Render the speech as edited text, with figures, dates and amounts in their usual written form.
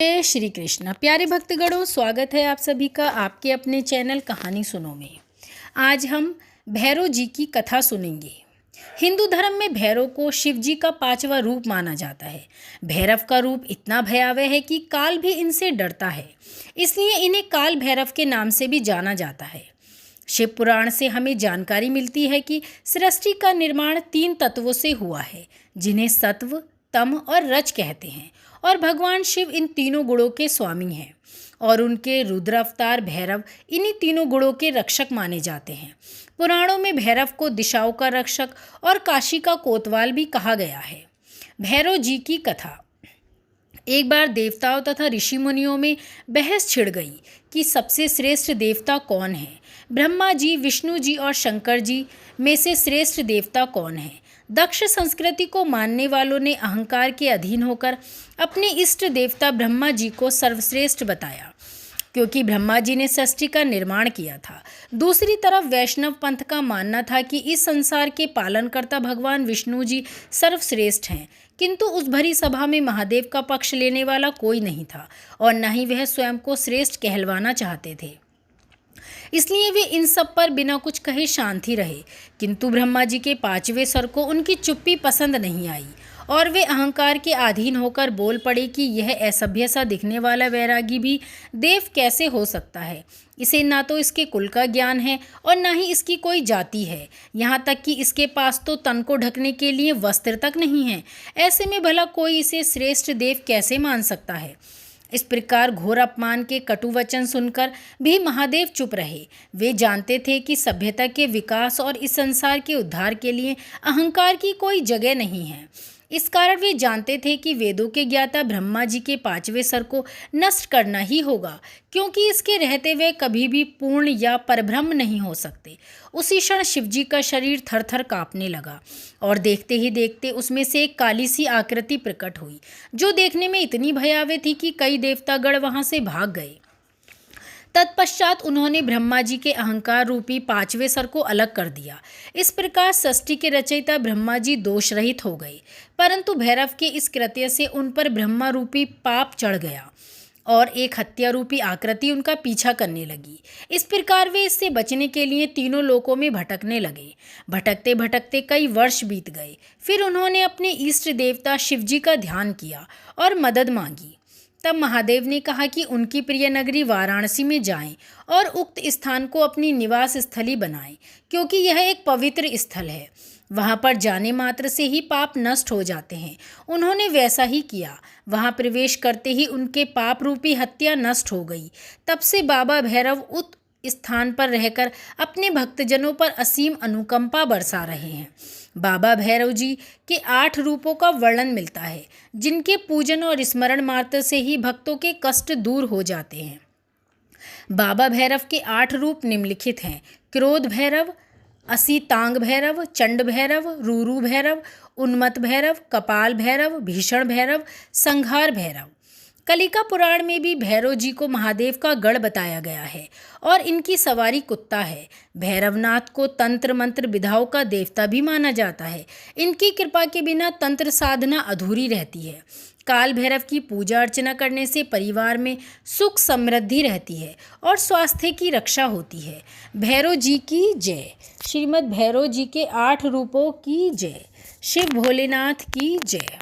जय श्री कृष्ण। प्यारे भक्तगणों, स्वागत है आप सभी का आपके अपने चैनल कहानी सुनो में। आज हम भैरव जी की कथा सुनेंगे। हिंदू धर्म में भैरव को शिव जी का 5वां रूप माना जाता है। भैरव का रूप इतना भयावह है कि काल भी इनसे डरता है, इसलिए इन्हें काल भैरव के नाम से भी जाना जाता है। शिव पुराण से हमें जानकारी मिलती है कि सृष्टि का निर्माण 3 तत्वों से हुआ है, जिन्हें सत्व, तम और रज कहते हैं, और भगवान शिव इन तीनों गुणों के स्वामी हैं और उनके रुद्र अवतार भैरव इन्हीं तीनों गुणों के रक्षक माने जाते हैं। पुराणों में भैरव को दिशाओं का रक्षक और काशी का कोतवाल भी कहा गया है। भैरव जी की कथा। एक बार देवताओं तथा ऋषि मुनियों में बहस छिड़ गई कि सबसे श्रेष्ठ देवता कौन है। ब्रह्मा जी, विष्णु जी और शंकर जी में से श्रेष्ठ देवता कौन है। दक्ष संस्कृति को मानने वालों ने अहंकार के अधीन होकर अपने इष्ट देवता ब्रह्मा जी को सर्वश्रेष्ठ बताया, क्योंकि ब्रह्मा जी ने सृष्टि का निर्माण किया था। दूसरी तरफ वैष्णव पंथ का मानना था कि इस संसार के पालनकर्ता भगवान विष्णु जी सर्वश्रेष्ठ हैं, किंतु उस भरी सभा में महादेव का पक्ष लेने वाला कोई नहीं था और न ही वह स्वयं को श्रेष्ठ कहलवाना चाहते थे। इसलिए वे इन सब पर बिना कुछ कहे शांत ही रहे। किंतु ब्रह्मा जी के 5वें सर को उनकी चुप्पी पसंद नहीं आई और वे अहंकार के अधीन होकर बोल पड़े कि यह असभ्य सा दिखने वाला वैरागी भी देव कैसे हो सकता है। इसे ना तो इसके कुल का ज्ञान है और ना ही इसकी कोई जाति है, यहाँ तक कि इसके पास तो तन को ढकने के लिए वस्त्र तक नहीं है। ऐसे में भला कोई इसे श्रेष्ठ देव कैसे मान सकता है। इस प्रकार घोर अपमान के कटु वचन सुनकर भी महादेव चुप रहे। वे जानते थे कि सभ्यता के विकास और इस संसार के उद्धार के लिए अहंकार की कोई जगह नहीं है। इस कारण वे जानते थे कि वेदों के ज्ञाता ब्रह्मा जी के 5वें सर को नष्ट करना ही होगा, क्योंकि इसके रहते वे कभी भी पूर्ण या परब्रह्म नहीं हो सकते। उसी क्षण शिवजी का शरीर थर थर काँपने लगा और देखते ही देखते उसमें से एक काली सी आकृति प्रकट हुई, जो देखने में इतनी भयावह थी कि कई देवतागण वहां से भाग गए। तत्पश्चात उन्होंने ब्रह्मा जी के अहंकार रूपी 5वें सर को अलग कर दिया। इस प्रकार सृष्टि के रचयिता ब्रह्मा जी दोष रहित हो गए, परंतु भैरव के इस कृत्य से उन पर ब्रह्मा रूपी पाप चढ़ गया और एक हत्या रूपी आकृति उनका पीछा करने लगी। इस प्रकार वे इससे बचने के लिए तीनों लोकों में भटकने लगे। भटकते भटकते कई वर्ष बीत गए। फिर उन्होंने अपने इष्ट देवता शिव जी का ध्यान किया और मदद मांगी। तब महादेव ने कहा कि उनकी प्रिय नगरी वाराणसी में जाएं और उक्त स्थान को अपनी निवास स्थली बनाएं, क्योंकि यह एक पवित्र स्थल है। वहां पर जाने मात्र से ही पाप नष्ट हो जाते हैं। उन्होंने वैसा ही किया। वहां प्रवेश करते ही उनके पाप रूपी हत्या नष्ट हो गई। तब से बाबा भैरव उक्त स्थान पर रहकर अपने भक्तजनों पर असीम अनुकंपा बरसा रहे हैं। बाबा भैरव जी के 8 रूपों का वर्णन मिलता है, जिनके पूजन और स्मरण मात्र से ही भक्तों के कष्ट दूर हो जाते हैं। बाबा भैरव के 8 रूप निम्नलिखित हैं: क्रोध भैरव, असीतांग भैरव, चंड भैरव, रूरू भैरव, उन्मत्त भैरव, कपाल भैरव, भीषण भैरव, संहार भैरव। कलिका पुराण में भी भैरव जी को महादेव का गढ़ बताया गया है और इनकी सवारी कुत्ता है। भैरवनाथ को तंत्र मंत्र विधाओं का देवता भी माना जाता है। इनकी कृपा के बिना तंत्र साधना अधूरी रहती है। काल भैरव की पूजा अर्चना करने से परिवार में सुख समृद्धि रहती है और स्वास्थ्य की रक्षा होती है। भैरव जी की जय। श्रीमद् भैरव जी के 8 रूपों की जय। शिव भोलेनाथ की जय।